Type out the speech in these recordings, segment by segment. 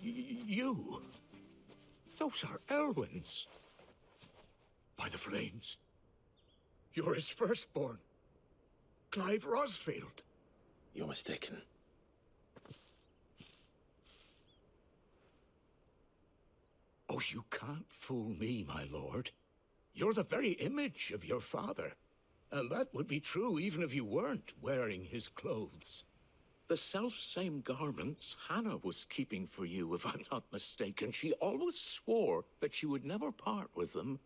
You? Those are Elwyn's. By the flames. You're his firstborn. Clive Rosfield. You're mistaken. Oh, you can't fool me, my lord. You're the very image of your father. And that would be true even if you weren't wearing his clothes. The self-same garments Hannah was keeping for you, if I'm not mistaken. She always swore that she would never part with them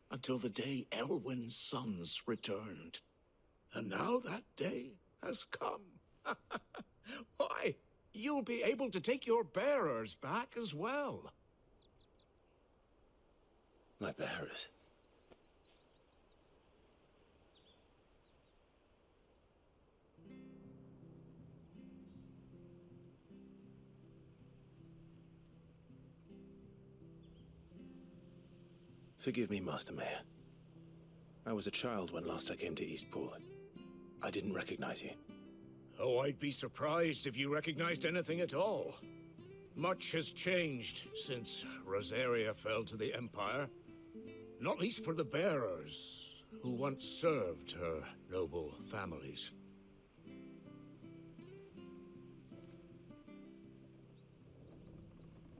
until the day Elwyn's sons returned. And now that day has come. Why, you'll be able to take your bearers back as well. My bearers? Forgive me, Master Mayor. I was a child when last I came to Eastpool. I didn't recognize you. Oh, I'd be surprised if you recognized anything at all. Much has changed since Rosaria fell to the Empire. Not least for the bearers, who once served her noble families.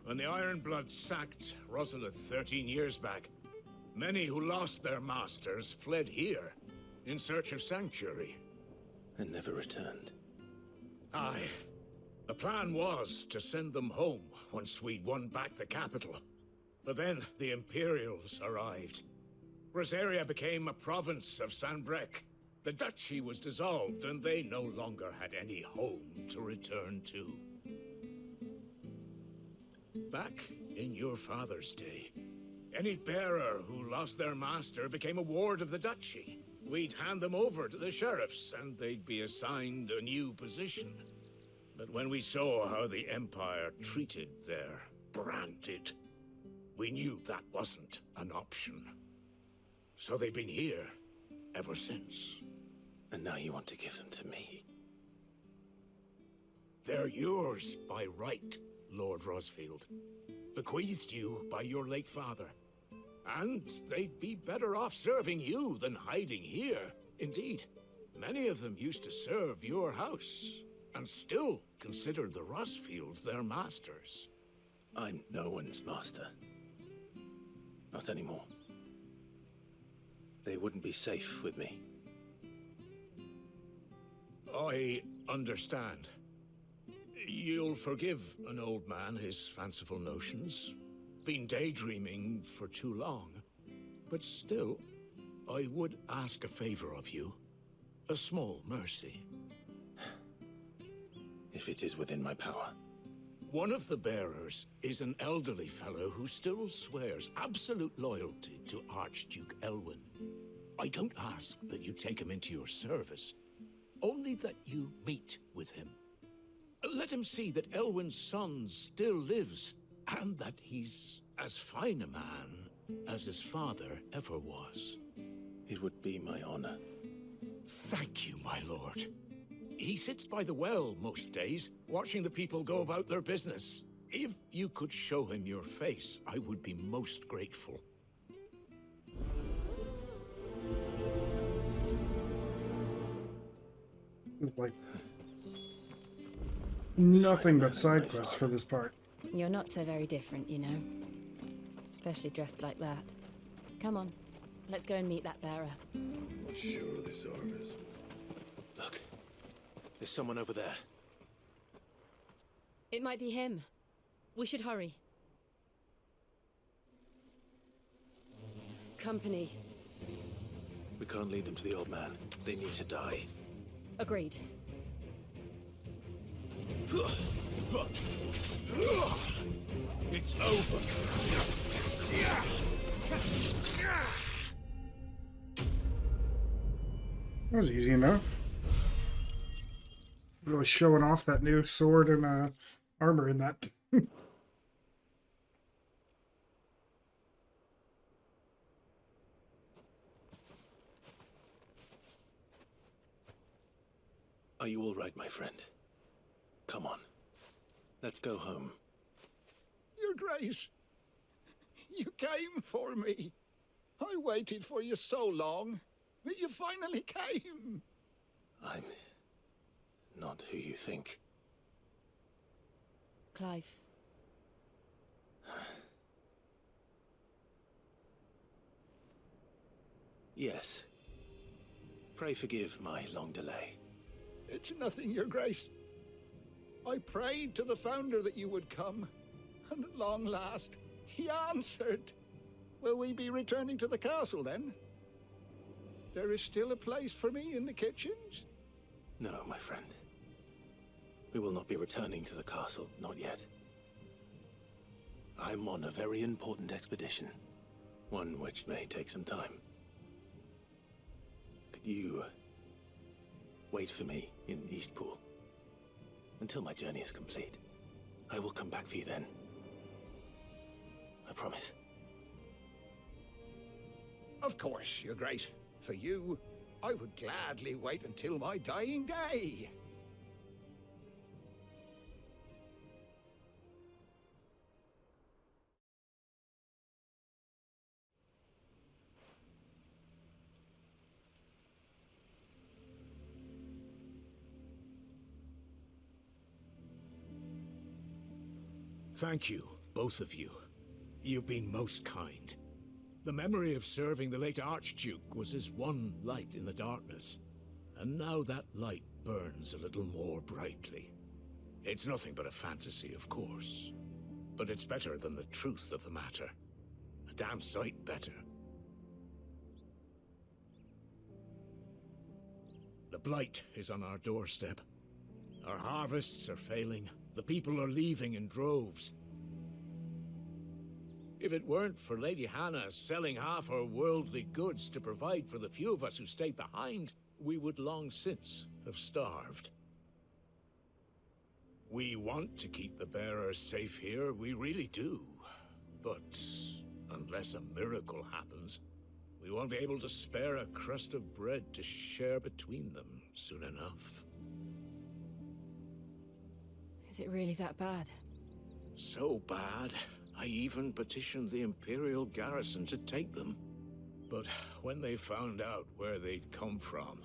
When the Ironbloods sacked Rosalith 13 years back, many who lost their masters fled here, in search of sanctuary. And never returned. Aye. The plan was to send them home once we'd won back the capital. But then the Imperials arrived. Rosaria became a province of Sanbreque. The Duchy was dissolved, and they no longer had any home to return to. Back in your father's day, any bearer who lost their master became a ward of the Duchy. We'd hand them over to the sheriffs, and they'd be assigned a new position. But when we saw how the Empire treated their branded, we knew that wasn't an option. So they've been here ever since. And now you want to give them to me? They're yours by right, Lord Rosfield. Bequeathed you by your late father. And they'd be better off serving you than hiding here. Indeed, many of them used to serve your house, and still considered the Rosfields their masters. I'm no one's master. Not anymore. They wouldn't be safe with me. I understand. You'll forgive an old man his fanciful notions. Been daydreaming for too long. But still, I would ask a favor of you. A small mercy. If it is within my power. One of the bearers is an elderly fellow who still swears absolute loyalty to Archduke Elwyn. I don't ask that you take him into your service, only that you meet with him. Let him see that Elwyn's son still lives, and that he's as fine a man as his father ever was. It would be my honor. Thank you, my lord. He sits by the well most days, watching the people go about their business. If you could show him your face, I would be most grateful. It's like nothing but side quests for this part. You're not so very different, you know. Especially dressed like that. Come on, let's go and meet that bearer. I'm not sure this harvest. Look, there's someone over there. It might be him. We should hurry. Company. We can't lead them to the old man. They need to die. Agreed. It's over. That was easy enough. Really showing off that new sword and armor in that. Are you all right, my friend? Come on. Let's go home. Grace. You came for me. I waited for you so long, but you finally came. I'm not who you think. Clive. Yes. Pray forgive my long delay. It's nothing, Your Grace. I prayed to the Founder that you would come, and at long last, he answered. Will we be returning to the castle, then? There is still a place for me in the kitchens? No, my friend. We will not be returning to the castle, not yet. I'm on a very important expedition, one which may take some time. Could you wait for me in Eastpool until my journey is complete? I will come back for you then. I promise. Of course, Your Grace. For you, I would gladly wait until my dying day. Thank you, both of you. You've been most kind. The memory of serving the late Archduke was as one light in the darkness, and now that light burns a little more brightly. It's nothing but a fantasy, of course, but it's better than the truth of the matter. A damn sight better. The blight is on our doorstep. Our harvests are failing. The people are leaving in droves. If it weren't for Lady Hannah selling half her worldly goods to provide for the few of us who stayed behind, we would long since have starved. We want to keep the bearers safe here, we really do. But unless a miracle happens, we won't be able to spare a crust of bread to share between them soon enough. Is it really that bad? So bad, I even petitioned the Imperial garrison to take them. But when they found out where they'd come from,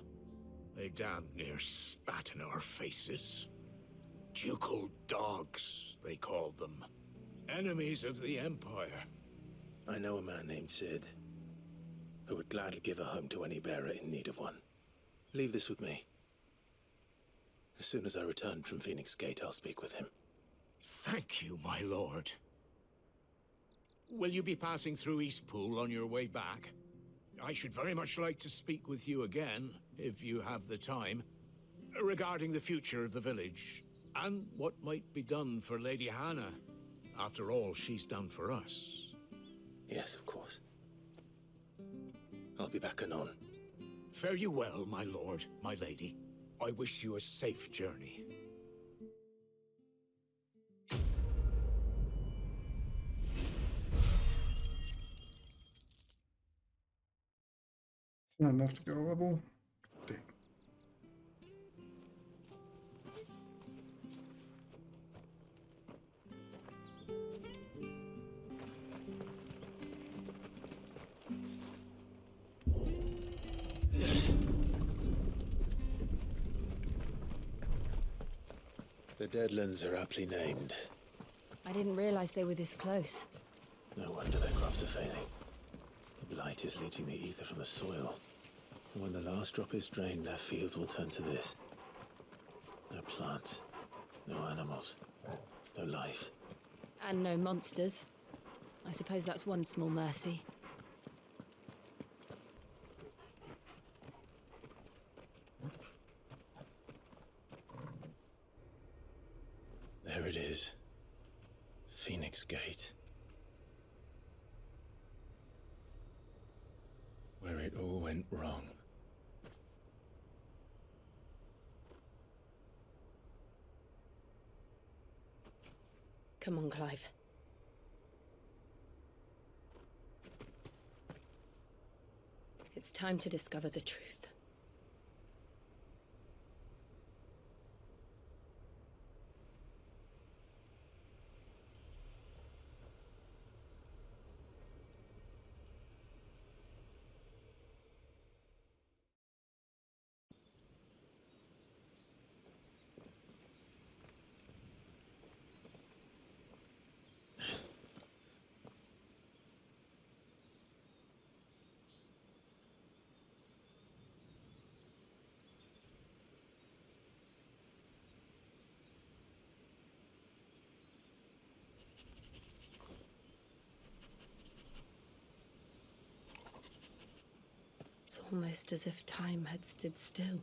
they damn near spat in our faces. Ducal dogs, they called them. Enemies of the Empire. I know a man named Sid, who would gladly give a home to any bearer in need of one. Leave this with me. As soon as I return from Phoenix Gate, I'll speak with him. Thank you, my lord. Will you be passing through Eastpool on your way back? I should very much like to speak with you again, if you have the time, regarding the future of the village, and what might be done for Lady Hannah, after all she's done for us. Yes, of course. I'll be back anon. Fare you well, my lord, my lady. I wish you a safe journey. It's not enough to go level. Damn. The Deadlands are aptly named. I didn't realize they were this close. No wonder their crops are failing. The blight is leaching the ether from the soil. And when the last drop is drained, their fields will turn to this. No plants, no animals, no life. And no monsters. I suppose that's one small mercy. There it is. Phoenix Gate. Where it all went wrong. Come on, Clive. It's time to discover the truth. Almost as if time had stood still.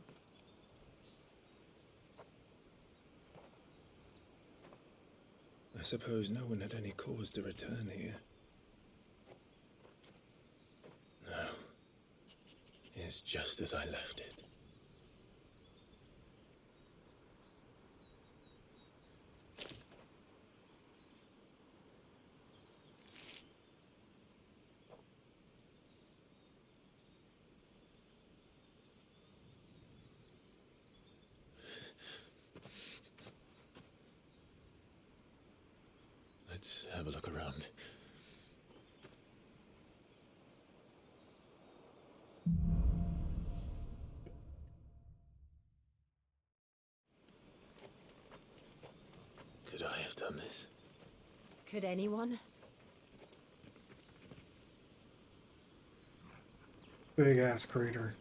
I suppose no one had any cause to return here. No. It's just as I left it. Let's have a look around. Could I have done this? Could anyone? Big ass crater.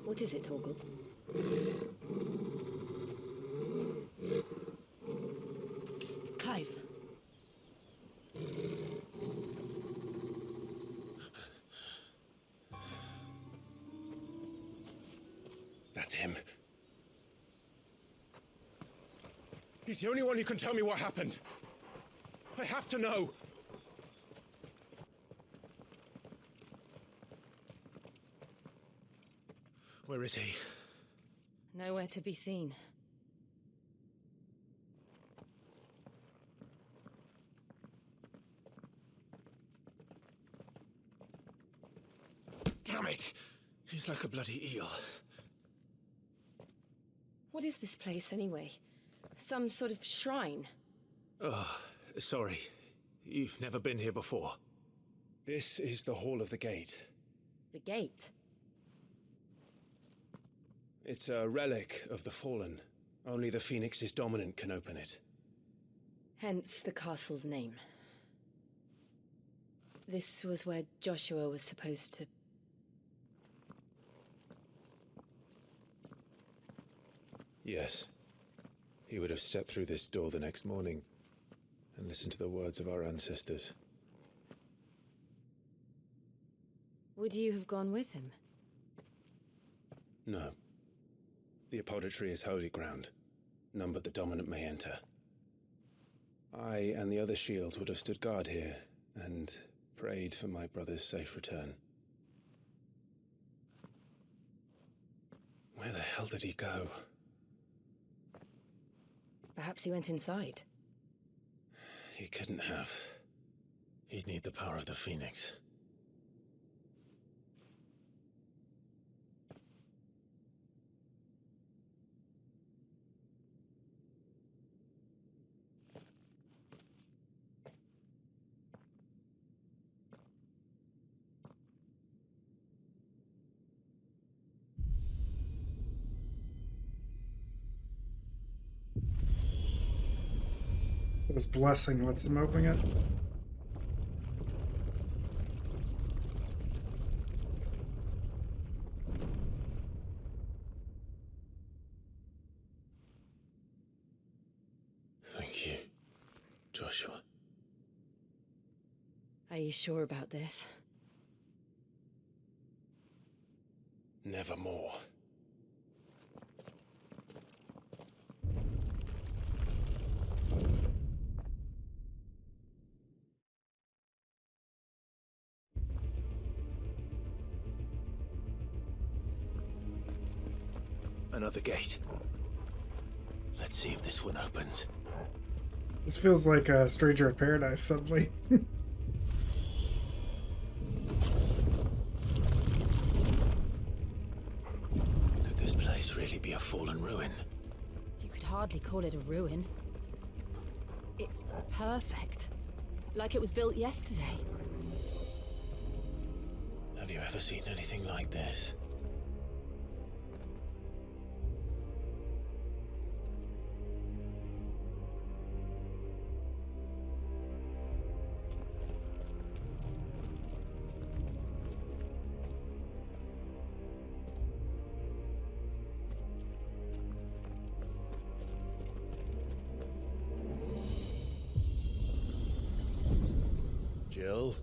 What is it, Torgal? Clive. That's him. He's the only one who can tell me what happened. I have to know. Where is he? Nowhere to be seen. Damn it! He's like a bloody eel. What is this place, anyway? Some sort of shrine? Oh, sorry. You've never been here before. This is the Hall of the Gate. The gate? It's a relic of the Fallen. Only the Phoenix's dominant can open it. Hence the castle's name. This was where Joshua was supposed to... Yes. He would have stepped through this door the next morning and listened to the words of our ancestors. Would you have gone with him? No. The apodatory is holy ground. None but the dominant may enter. I and the other shields would have stood guard here and prayed for my brother's safe return. Where the hell did he go? Perhaps he went inside. He couldn't have. He'd need the power of the Phoenix. His blessing lets him open it. Thank you, Joshua. Are you sure about this? Nevermore. Another gate. Let's see if this one opens. This feels like a Stranger of Paradise suddenly. Could this place really be a fallen ruin? You could hardly call it a ruin. It's perfect. Like it was built yesterday. Have you ever seen anything like this? Jill?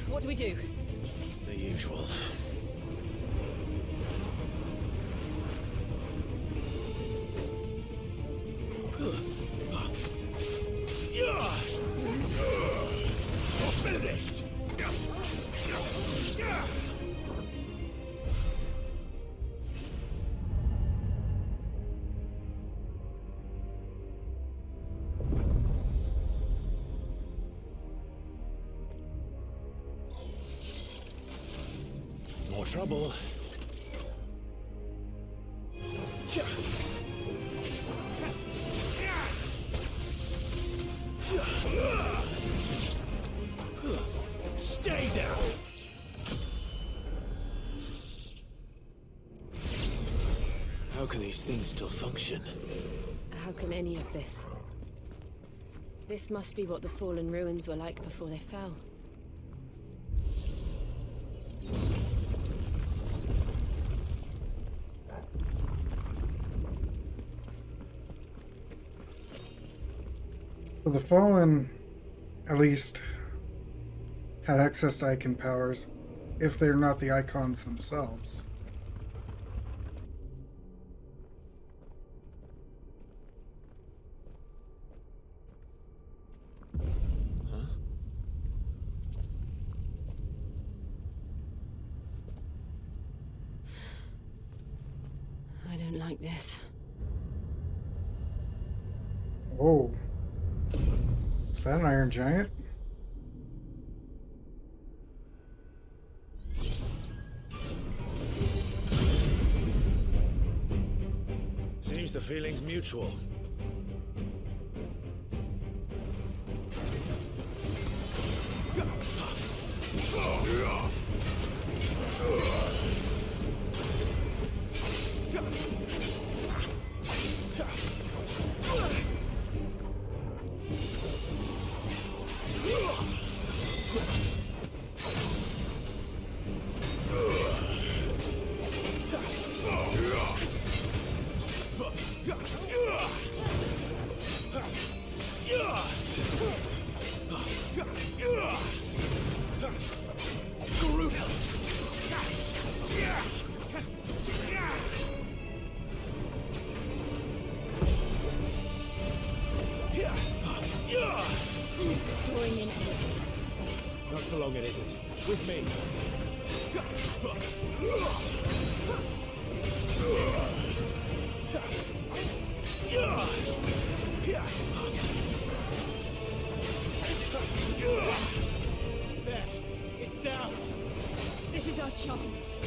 What do we do? The usual. You're finished! More trouble. Stay down! How can these things still function? How can any of this? This must be what the fallen ruins were like before they fell. So the Fallen, at least, had access to Eikon powers, if they're not the Eikons themselves. I don't like this. Oh. Is that an Iron Giant? Seems the feeling's mutual. Storing in energy. Not for long it isn't. With me. There. It's down. This is our chance.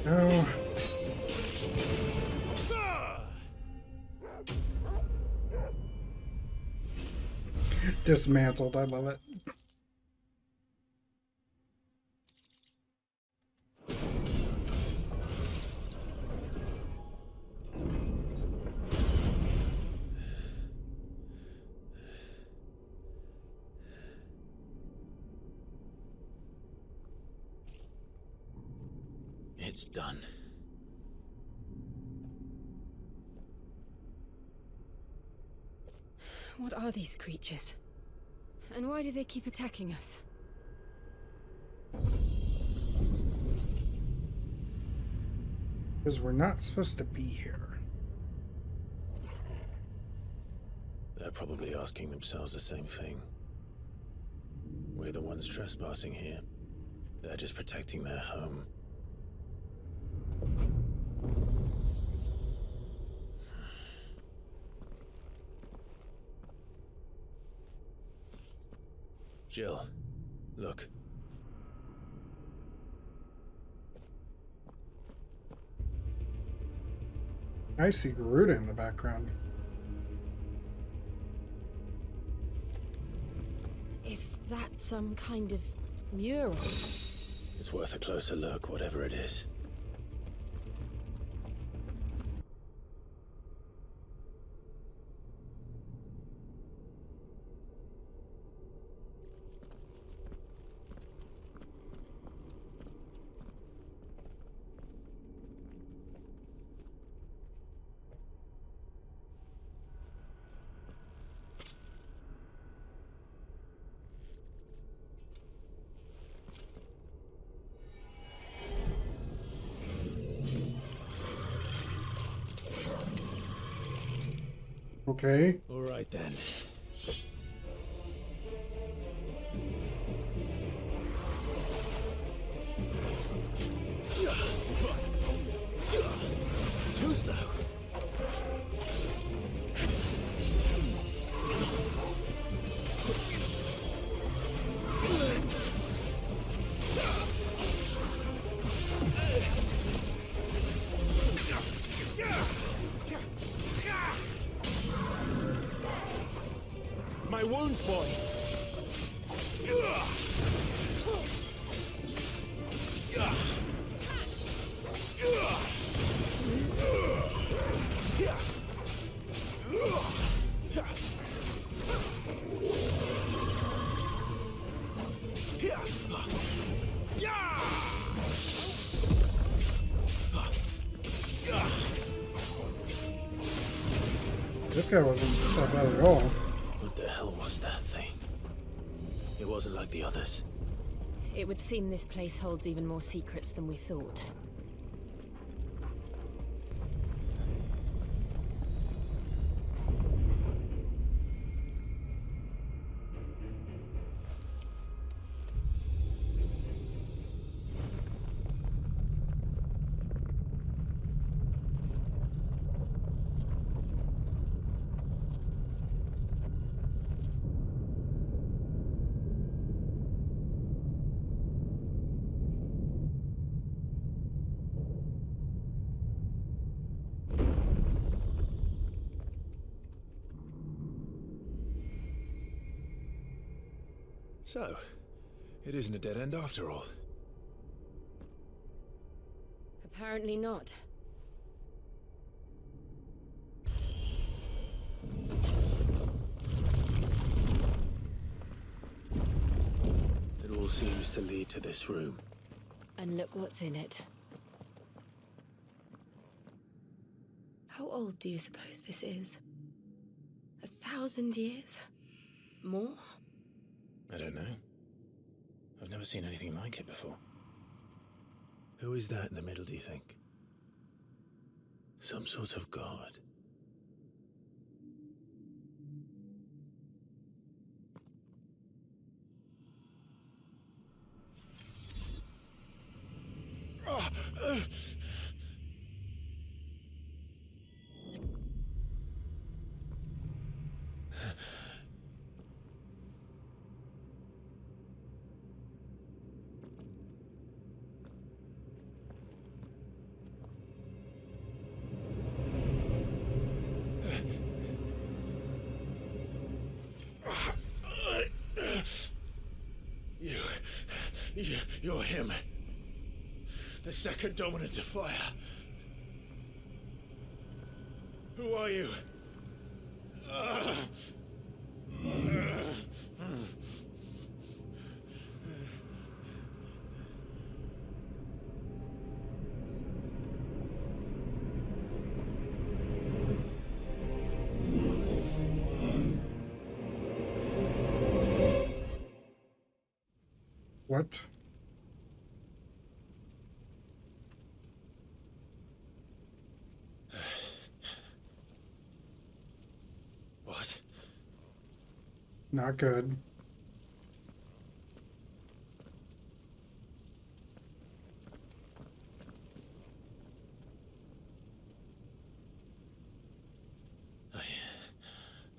No. Dismantled, I love it. It's done. What are these creatures? And why do they keep attacking us? Because we're not supposed to be here. They're probably asking themselves the same thing. We're the ones trespassing here. They're just protecting their home. Jill, look. I see Garuda in the background. Is that some kind of mural? It's worth a closer look, whatever it is. Okay. All right then. Too slow. My wounds, boy. This guy wasn't that bad at all. What the hell was that thing? It wasn't like the others. It would seem this place holds even more secrets than we thought. So, it isn't a dead end after all. Apparently not. It all seems to lead to this room. And look what's in it. How old do you suppose this is? 1,000 years? More? I don't know. I've never seen anything like it before. Who is that in the middle, do you think? Some sort of god? You're him. The second dominant of fire. Who are you? What? What? Not good.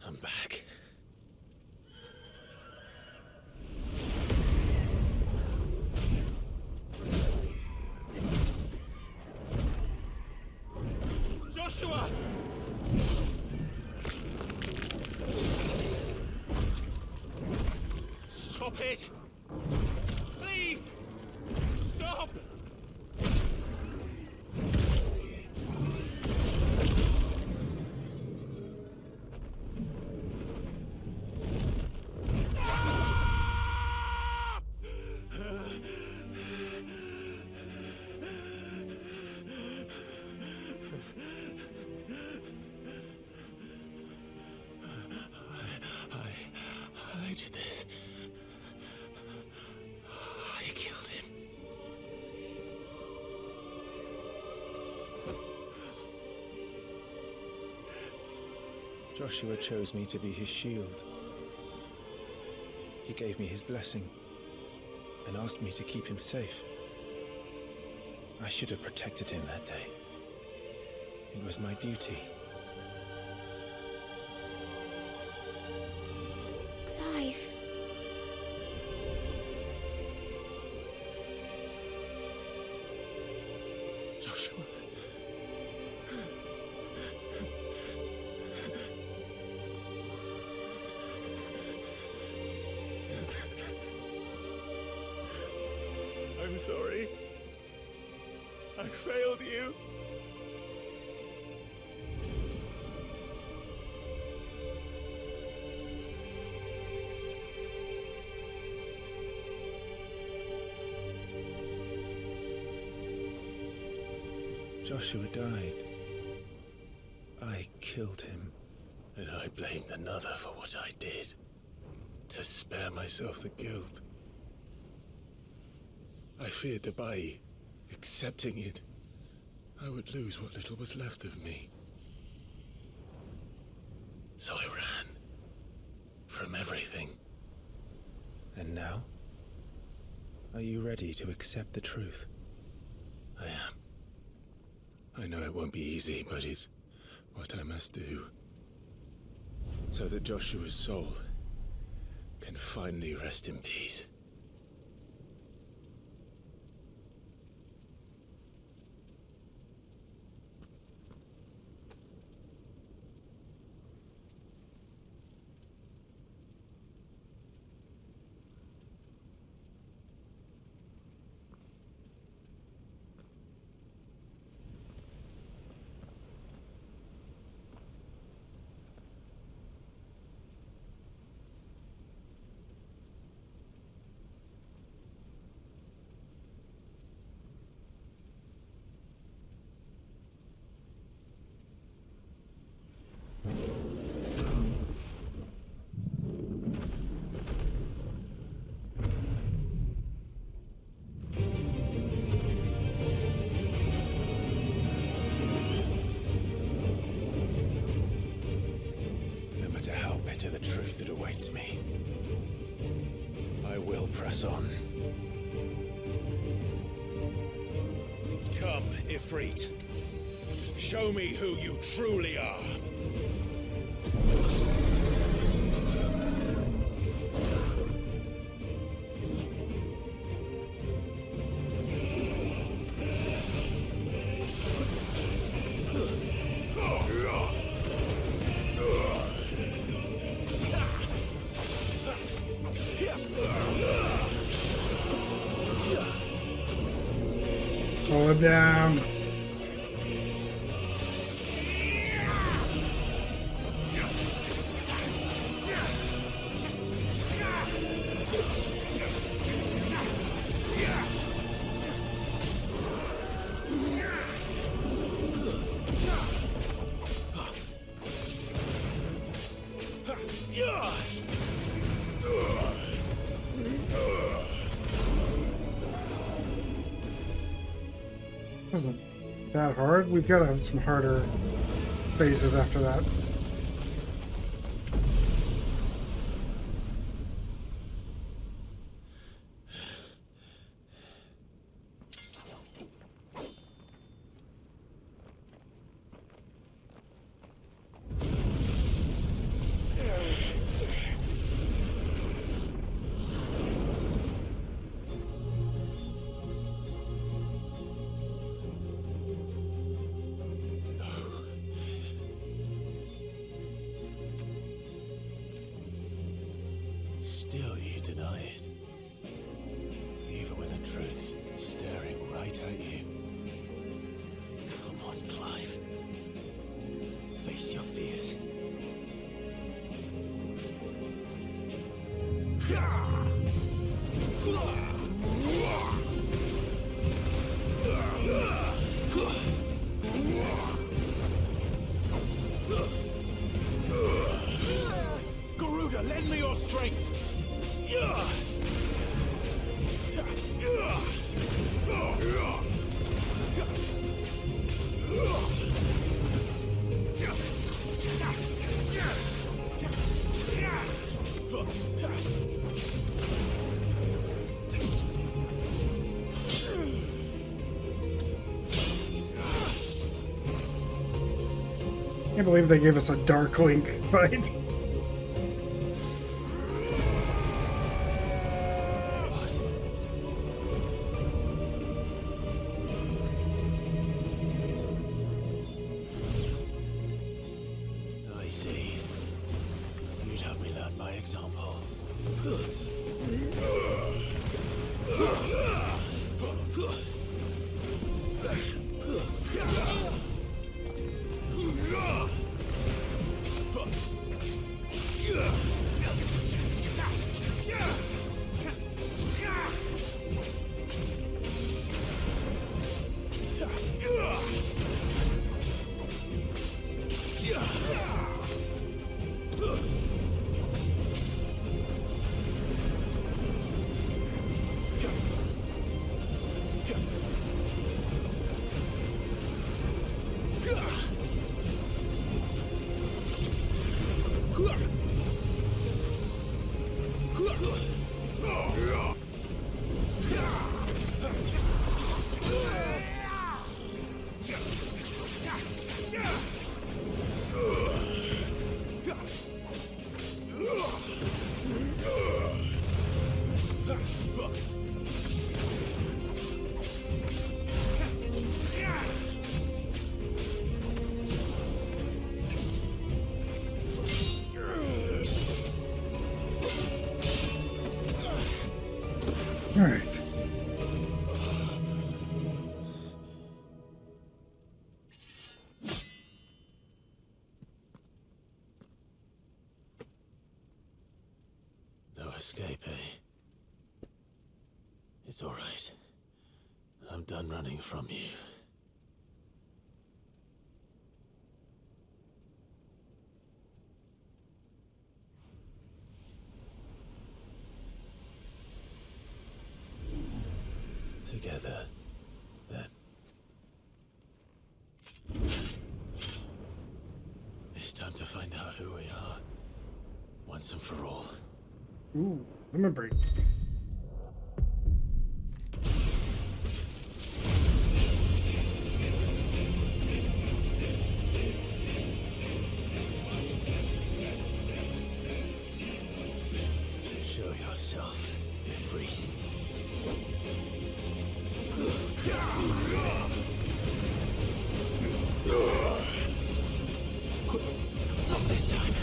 I'm back. Joshua! Stop it! Please! Stop! I did this. Joshua chose me to be his shield. He gave me his blessing and asked me to keep him safe. I should have protected him that day. It was my duty. Clive. Joshua. I'm sorry. I failed you. Joshua died. I killed him. And I blamed another for what I did. To spare myself the guilt. I feared that by accepting it, I would lose what little was left of me. So I ran. From everything. And now? Are you ready to accept the truth? I am. I know it won't be easy, but it's what I must do. So that Joshua's soul can finally rest in peace. To the truth that awaits me, I will press on. Come, Ifrit. Show me who you truly are. Slow him down. Wasn't that hard? We've got to have some harder phases after that. Still you deny it. Even when the truth's staring right at you. Come on, Clive. Face your fears. Garuda, lend me your strength. Can't believe they gave us a Dark Link, right? What? I see. You'd have me learn by example. All right. No escape, eh? It's all right. I'm done running from you. Together, then. It's time to find out who we are, once and for all. Ooh, lemon break. Show yourself, Ifrit. Not this time.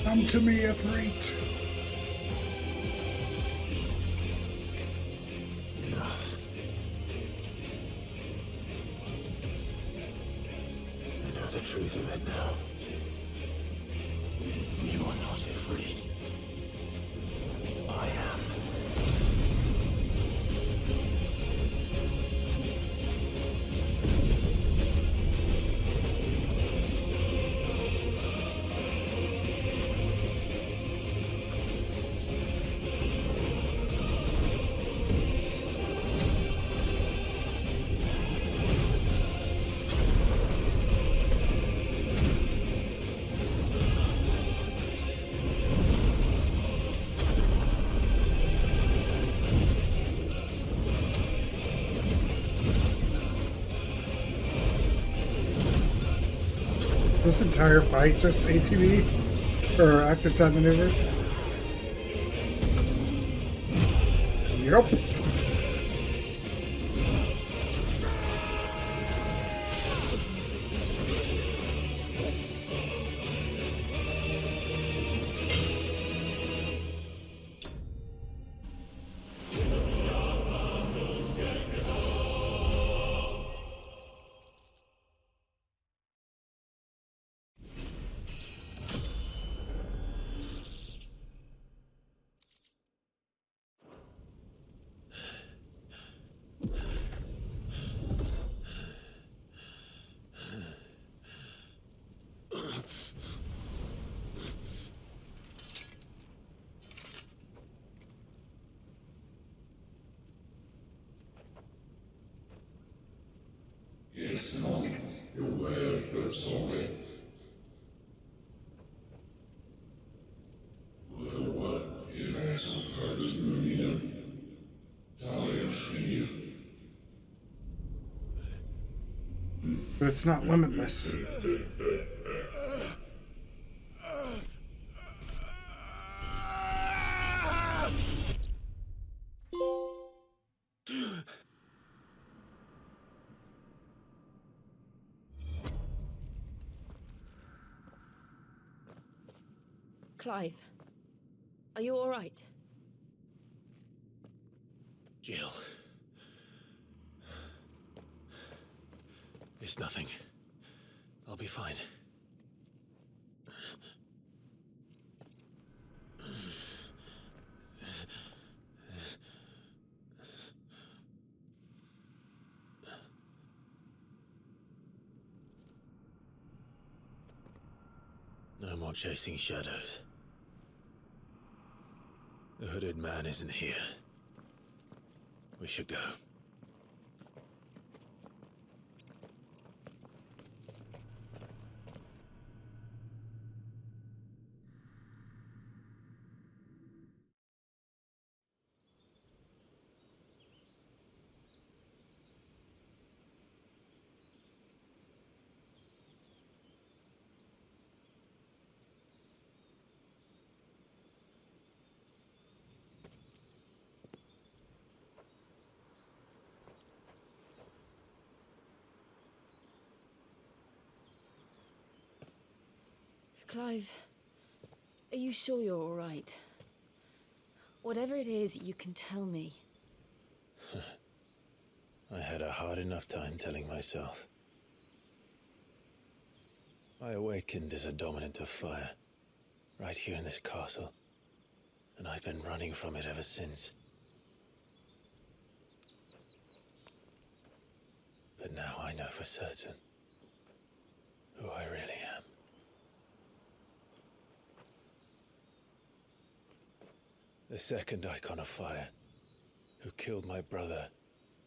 Come to me, Ifrit. Enough. I know the truth of it now. You are not Ifrit. I am. This entire fight just ATV or active time maneuvers. Yep. But it's not limitless. Clive, are you all right? Jill. It's nothing. I'll be fine. No more chasing shadows. The hooded man isn't here. We should go. Clive, are you sure you're all right? Whatever it is, you can tell me. I had a hard enough time telling myself. I awakened as a dominant of fire, right here in this castle, and I've been running from it ever since. But now I know for certain who I really am. The second Eikon of Fire, who killed my brother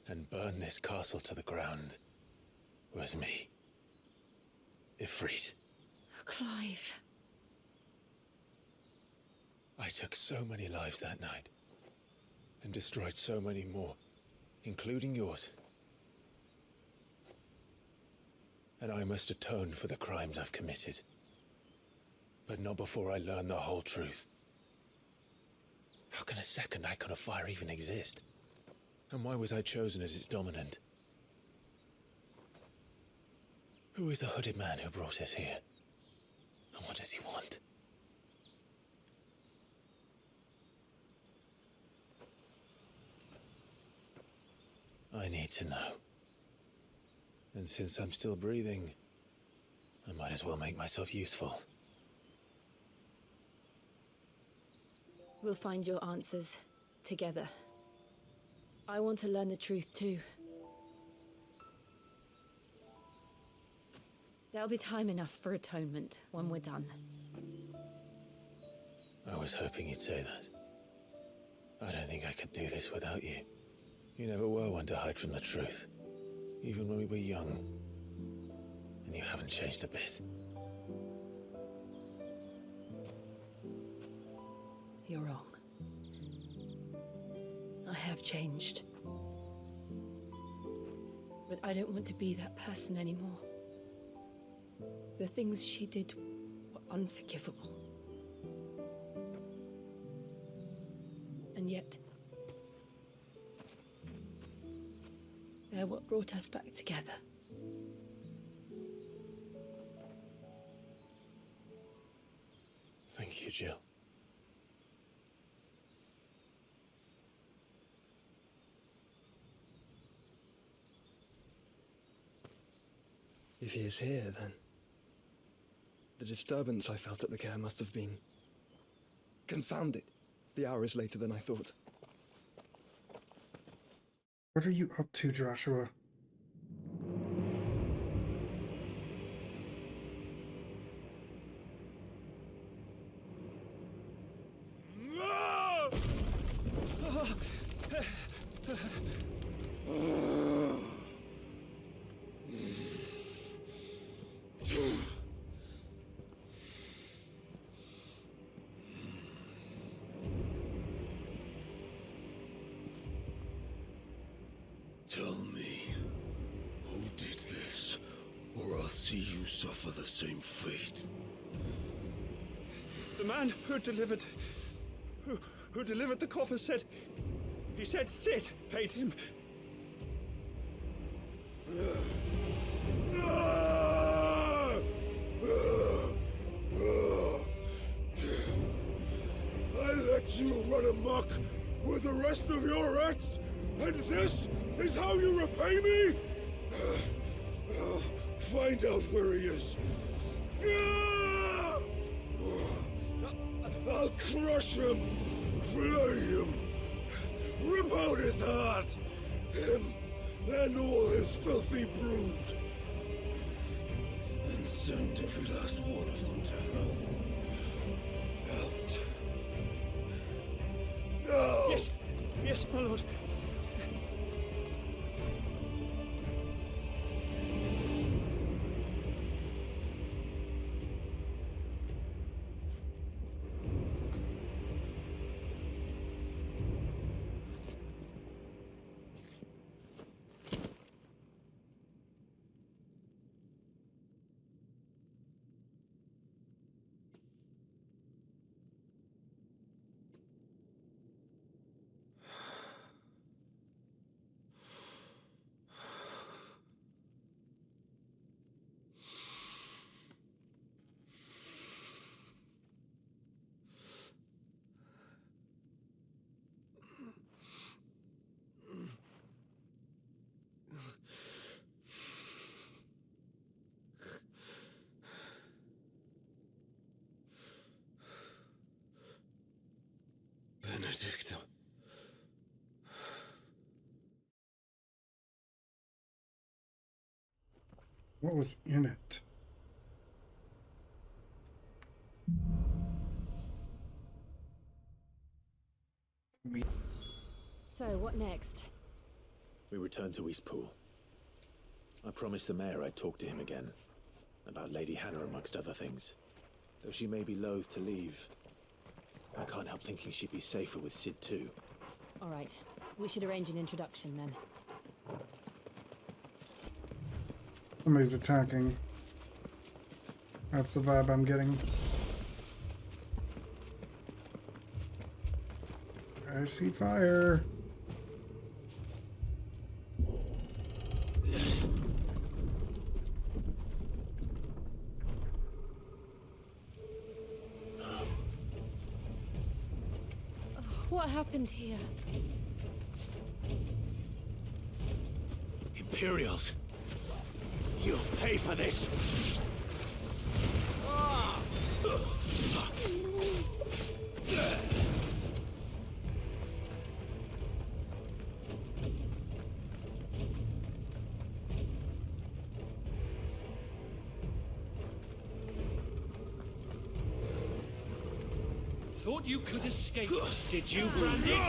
and burned this castle to the ground, was me. Ifrit. Clive. I took so many lives that night, and destroyed so many more, including yours. And I must atone for the crimes I've committed. But not before I learn the whole truth. How can a second Icon of Fire even exist? And why was I chosen as its dominant? Who is the hooded man who brought us here? And what does he want? I need to know. And since I'm still breathing, I might as well make myself useful. We'll find your answers together. I want to learn the truth too. There'll be time enough for atonement when we're done. I was hoping you'd say that. I don't think I could do this without you. You never were one to hide from the truth, even when we were young. And you haven't changed a bit. You're wrong. I have changed. But I don't want to be that person anymore. The things she did were unforgivable. And yet, they're what brought us back together. Thank you, Jill. If he is here, then the disturbance I felt at the care must have been confounded. The hour is later than I thought. What are you up to, Joshua? Tell me, who did this, or I'll see you suffer the same fate. The man who delivered the coffer said... He said Sid paid him. I let you run amok with the rest of your rats, and this is how you repay me? Find out where he is. I'll crush him, flay him, rip out his heart, him and all his filthy brood, and send every last one of them to hell. Out. Now! Yes, yes, my lord. Benedicta. What was in it? So, what next? We return to Eastpool. I promised the mayor I'd talk to him again. About Lady Hannah, amongst other things. Though she may be loath to leave, I can't help thinking she'd be safer with Sid too. All right. We should arrange an introduction then. Somebody's attacking. That's the vibe I'm getting. I see fire. What happened here? Imperials! You'll pay for this! Thought you could escape us, did you, Brandy?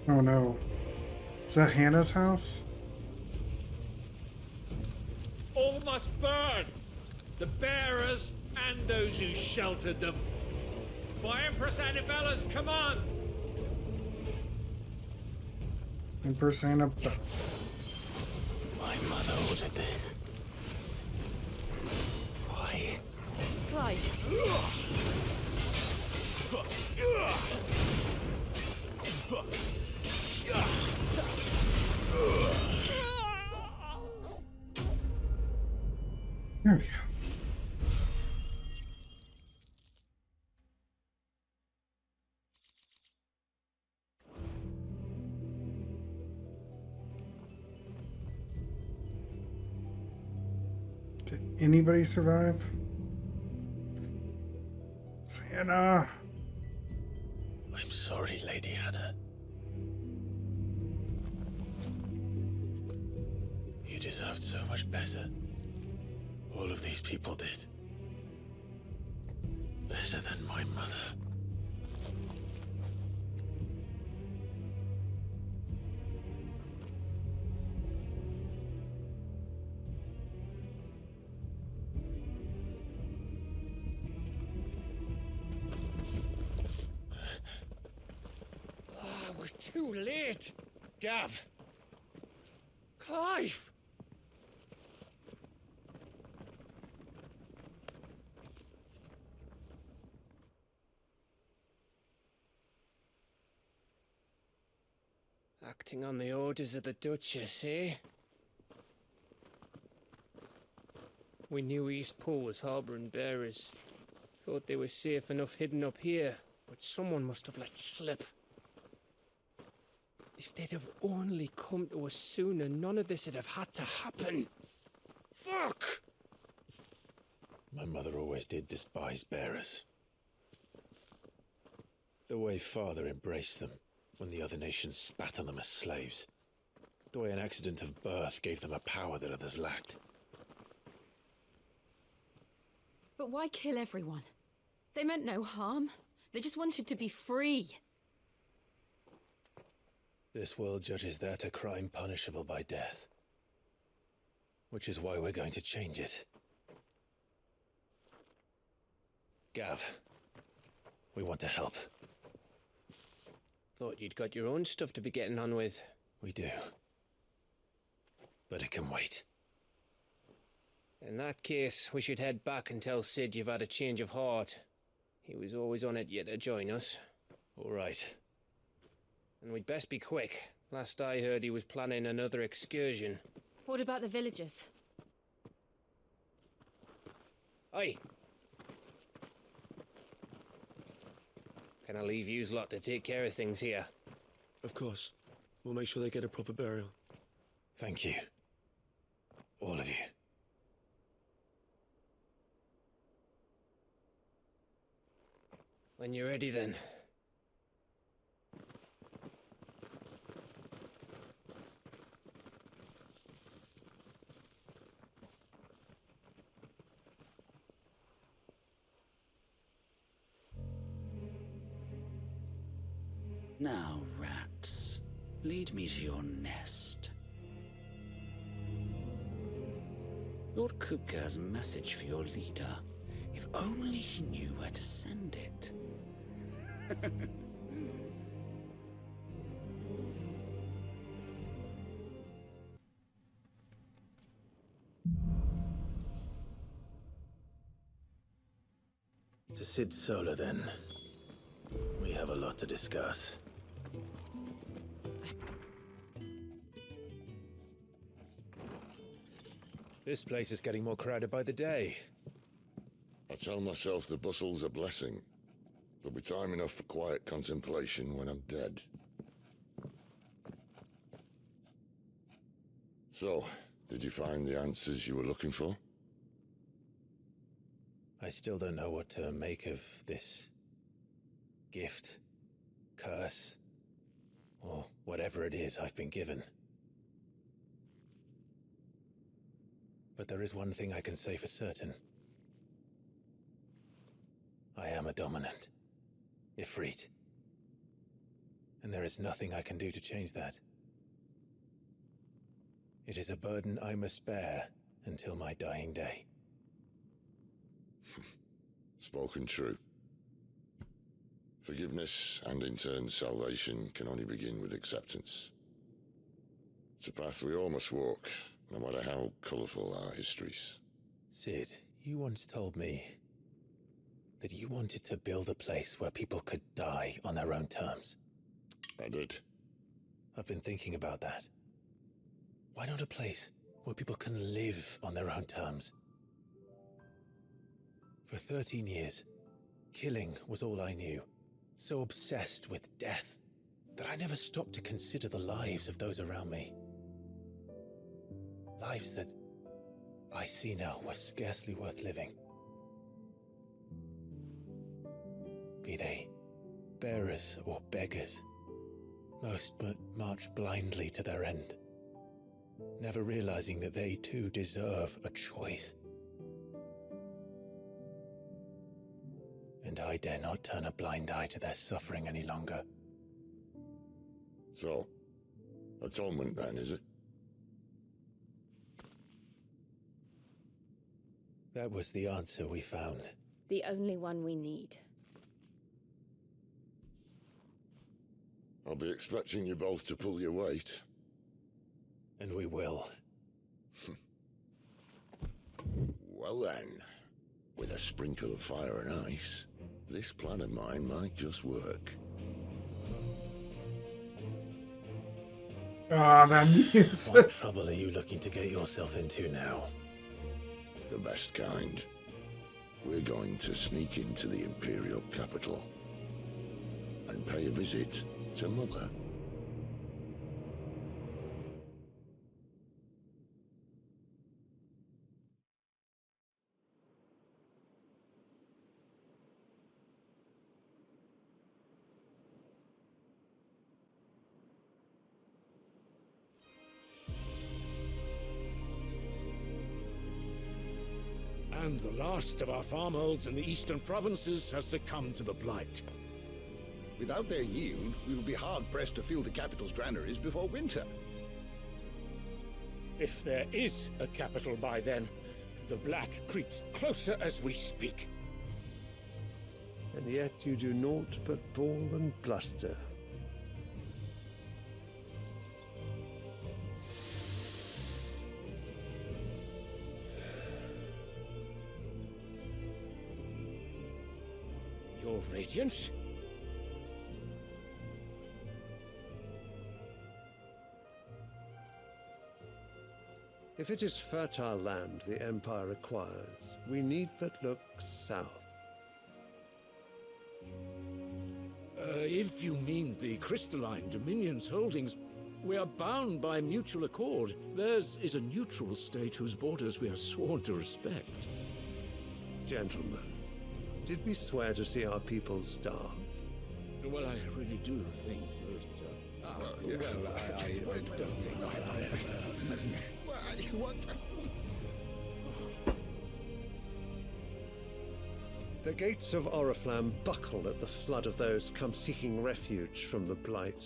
Oh no. Is that Hannah's house? All must burn! The bearers and those who sheltered them. By Empress Annabella's command! Empress Annabella. My mother ordered this. Why? Clive. There we go. Did anybody survive? Santa! I'm sorry, Lady Hannah. You deserved so much better. All of these people did. Better than my mother. We're too late. Gav! Clive! Acting on the orders of the Duchess, eh? We knew East Pool was harbouring bearers. Thought they were safe enough hidden up here, but someone must have let slip. If they'd have only come to us sooner, none of this would have had to happen. Fuck! My mother always did despise bearers. The way Father embraced them when the other nations spat on them as slaves. The way an accident of birth gave them a power that others lacked. But why kill everyone? They meant no harm. They just wanted to be free. This world judges that a crime punishable by death. Which is why we're going to change it. Gav, we want to help. Thought you'd got your own stuff to be getting on with. We do. But it can wait. In that case, we should head back and tell Sid you've had a change of heart. He was always on it yet to join us. All right. And we'd best be quick. Last I heard, he was planning another excursion. What about the villagers? Aye. Can I leave yous lot to take care of things here? Of course. We'll make sure they get a proper burial. Thank you. All of you. When you're ready, then. Now, rats, lead me to your nest. Lord Kupka has a message for your leader. If only he knew where to send it. To Sid Solar, then. We have a lot to discuss. This place is getting more crowded by the day. I tell myself the bustle's a blessing. There'll be time enough for quiet contemplation when I'm dead. So, did you find the answers you were looking for? I still don't know what to make of this gift, curse, or whatever it is I've been given. But there is one thing I can say for certain. I am a dominant, Ifrit. And there is nothing I can do to change that. It is a burden I must bear until my dying day. Spoken true. Forgiveness and in turn salvation can only begin with acceptance. It's a path we all must walk, no matter how colourful our histories. Sid, you once told me that you wanted to build a place where people could die on their own terms. I did. I've been thinking about that. Why not a place where people can live on their own terms? For 13 years, killing was all I knew. So obsessed with death that I never stopped to consider the lives of those around me. Lives that I see now were scarcely worth living. Be they bearers or beggars, most march blindly to their end, never realizing that they too deserve a choice. And I dare not turn a blind eye to their suffering any longer. So, atonement then, is it? That was the answer we found. The only one we need. I'll be expecting you both to pull your weight. And we will. Well then, with a sprinkle of fire and ice, this plan of mine might just work. Ah, that means... What trouble are you looking to get yourself into now? The best kind. We're going to sneak into the Imperial capital and pay a visit to Mother. And the last of our farmholds in the eastern provinces has succumbed to the blight. Without their yield, we will be hard-pressed to fill the capital's granaries before winter. If there is a capital by then, the black creeps closer as we speak. And yet you do naught but bawl and bluster. Your Radiance? If it is fertile land the Empire requires, we need but look south. If you mean the crystalline Dominion's holdings, we are bound by mutual accord. Theirs is a neutral state whose borders we are sworn to respect. Gentlemen, did we swear to see our people starve? Well, I really do think that... I don't think What? The gates of Oriflamme buckle at the flood of those come seeking refuge from the blight.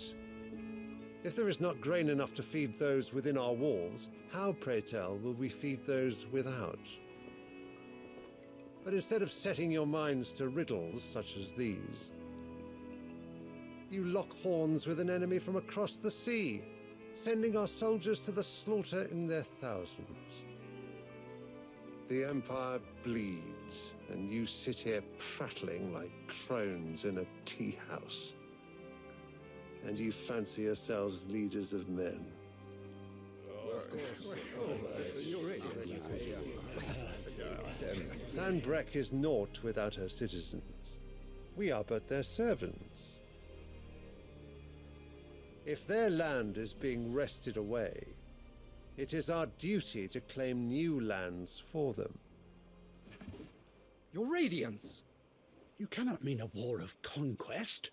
If there is not grain enough to feed those within our walls, how, pray tell, will we feed those without? But instead of setting your minds to riddles such as these, you lock horns with an enemy from across the sea, sending our soldiers to the slaughter in their thousands. The Empire bleeds, and you sit here prattling like crones in a tea house. And you fancy yourselves leaders of men. Sanbreque is naught without her citizens. We are but their servants. If their land is being wrested away, it is our duty to claim new lands for them. Your Radiance! You cannot mean a war of conquest.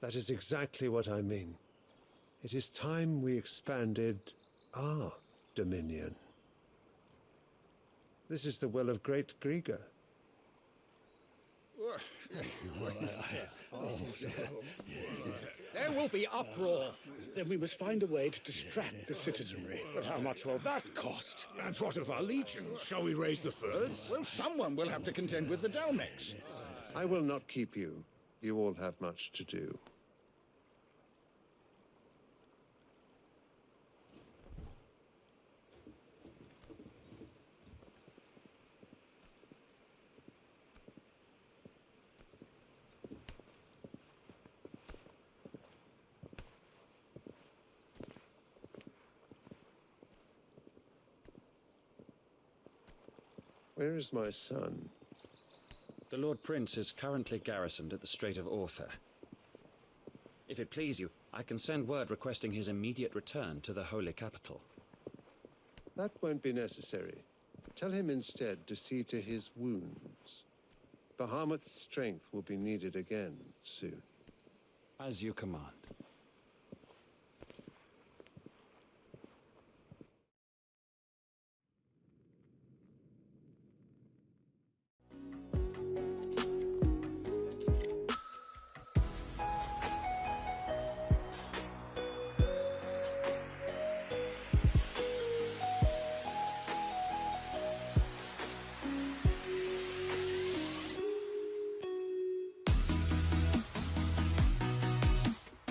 That is exactly what I mean. It is time we expanded our dominion. This is the will of great Grieger. There will be uproar. Then we must find a way to distract the citizenry. But how much will that cost? And what of our legions? Shall we raise the furs? Well, someone will have to contend with the Dalmex. I will not keep you. You all have much to do. Where is my son? The Lord Prince is currently garrisoned at the Strait of Orther. If it please you, I can send word requesting his immediate return to the Holy Capital. That won't be necessary. Tell him instead to see to his wounds. Bahamut's strength will be needed again soon. As you command.